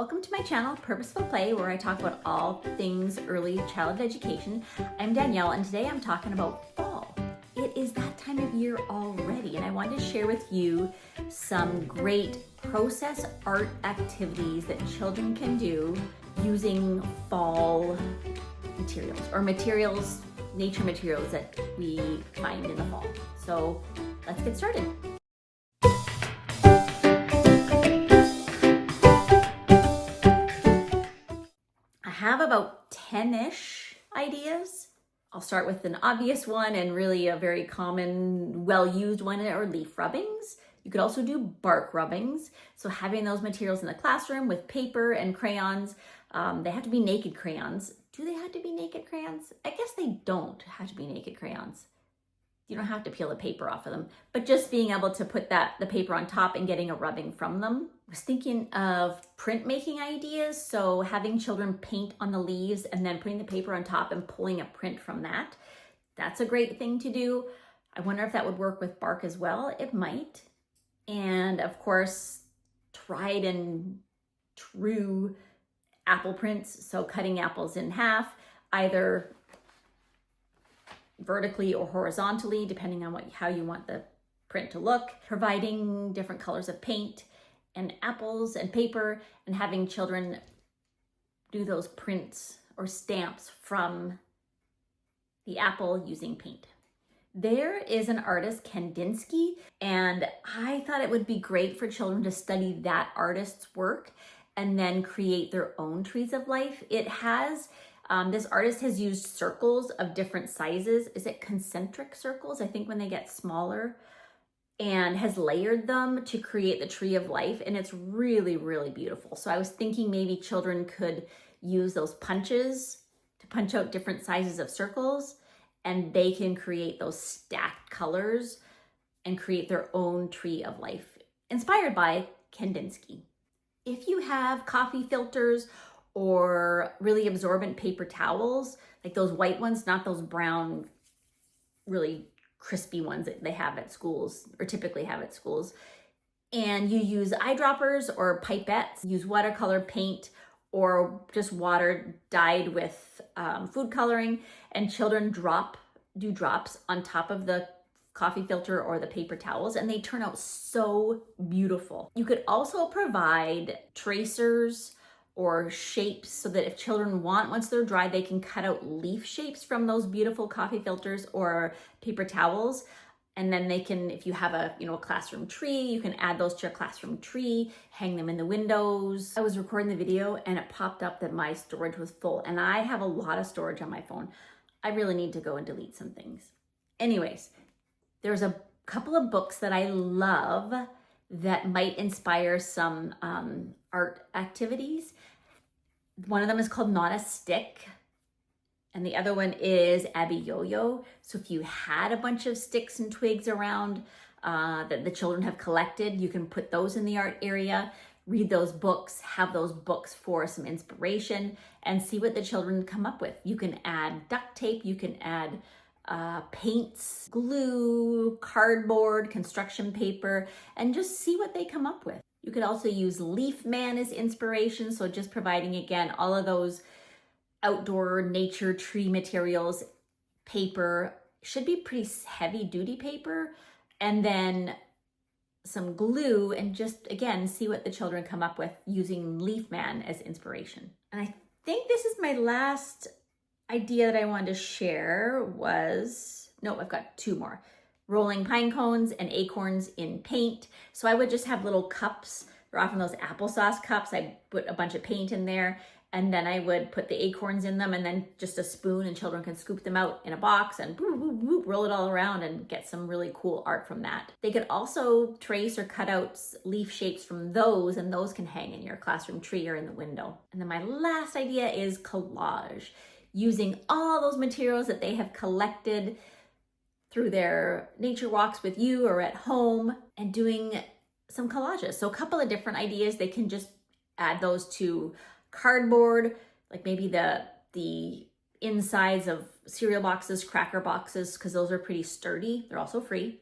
Welcome to my channel, Purposeful Play, where I talk about all things early childhood education. I'm Danielle, and today I'm talking about fall. It is that time of year already, and I wanted to share with you some great process art activities that children can do using fall materials, or materials, nature materials that we find in the fall. So let's get started. I have about 10-ish ideas. I'll start with an obvious one and really a very common, well-used one are leaf rubbings. You could also do bark rubbings. So having those materials in the classroom with paper and crayons, they have to be naked crayons. Do they have to be naked crayons? I guess they don't have to be naked crayons. You don't have to peel the paper off of them, but just being able to put the paper on top and getting a rubbing from them. I was thinking of printmaking ideas, so having children paint on the leaves and then putting the paper on top and pulling a print from that. That's a great thing to do. I wonder if that would work with bark as well. It might. And of course, tried and true apple prints, so cutting apples in half, either vertically or horizontally, depending on how you want the print to look, providing different colors of paint and apples and paper, and having children do those prints or stamps from the apple using paint. There is an artist, Kandinsky, and I thought it would be great for children to study that artist's work and then create their own trees of life. It has this artist has used circles of different sizes. Is it concentric circles? I think when they get smaller, and has layered them to create the tree of life. And it's really, really beautiful. So I was thinking maybe children could use those punches to punch out different sizes of circles, and they can create those stacked colors and create their own tree of life, inspired by Kandinsky. If you have coffee filters or really absorbent paper towels, like those white ones, not those brown, really crispy ones that they have at schools or typically have at schools, and you use eyedroppers or pipettes, use watercolor paint or just water dyed with food coloring, and children do drops on top of the coffee filter or the paper towels, and they turn out so beautiful. You could also provide tracers or shapes so that if children want, once they're dry, they can cut out leaf shapes from those beautiful coffee filters or paper towels. And then they can, if you have a classroom tree, you can add those to your classroom tree, hang them in the windows. I was recording the video and it popped up that my storage was full, and I have a lot of storage on my phone. I really need to go and delete some things. Anyways, there's a couple of books that I love that might inspire some art activities. One of them is called Not a Stick, and the other one is Abby Yo-Yo. So if you had a bunch of sticks and twigs around that the children have collected, you can put those in the art area, read those books, have those books for some inspiration, and see what the children come up with. You can add duct tape, you can add paints, glue, cardboard, construction paper, and just see what they come up with. You could also use Leaf Man as inspiration, so just providing, again, all of those outdoor nature tree materials. Paper should be pretty heavy duty paper, and then some glue, and just, again, see what the children come up with using Leaf Man as inspiration. And I think this is my last idea that I wanted to share I've got two more. Rolling pine cones and acorns in paint. So I would just have little cups. They're often those applesauce cups. I put a bunch of paint in there, and then I would put the acorns in them, and then just a spoon, and children can scoop them out in a box and boop, boop, boop, roll it all around and get some really cool art from that. They could also trace or cut out leaf shapes from those, and those can hang in your classroom tree or in the window. And then my last idea is collage, using all those materials that they have collected through their nature walks with you or at home, and doing some collages. So a couple of different ideas. They can just add those to cardboard, like maybe the insides of cereal boxes, cracker boxes, because those are pretty sturdy. They're also free.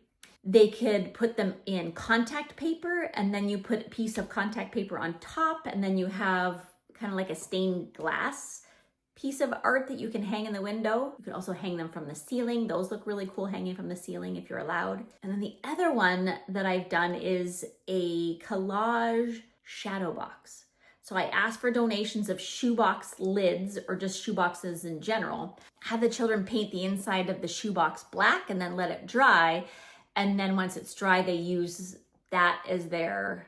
They could put them in contact paper, and then you put a piece of contact paper on top, and then you have kind of like a stained glass piece of art that you can hang in the window. You could also hang them from the ceiling. Those look really cool hanging from the ceiling if you're allowed. And then the other one that I've done is a collage shadow box. So I asked for donations of shoebox lids or just shoeboxes in general. Had the children paint the inside of the shoebox black and then let it dry. And then once it's dry, they use that as their,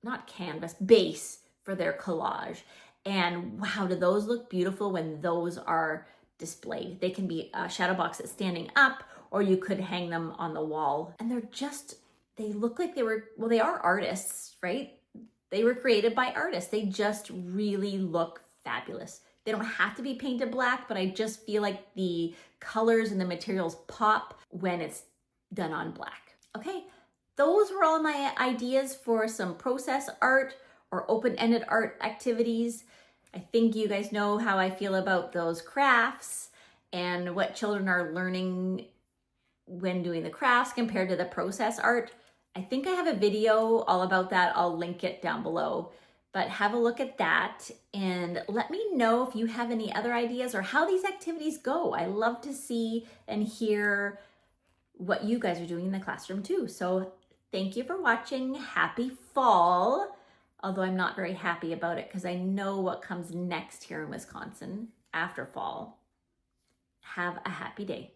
not canvas, base for their collage. And wow, do those look beautiful when those are displayed. They can be a shadow box that's standing up, or you could hang them on the wall. And they look like they are artists, right? They were created by artists. They just really look fabulous. They don't have to be painted black, but I just feel like the colors and the materials pop when it's done on black. Okay, those were all my ideas for some process art or open-ended art activities. I think you guys know how I feel about those crafts and what children are learning when doing the crafts compared to the process art. I think I have a video all about that. I'll link it down below, but have a look at that and let me know if you have any other ideas or how these activities go. I love to see and hear what you guys are doing in the classroom too. So thank you for watching. Happy fall, although I'm not very happy about it because I know what comes next here in Wisconsin after fall. Have a happy day.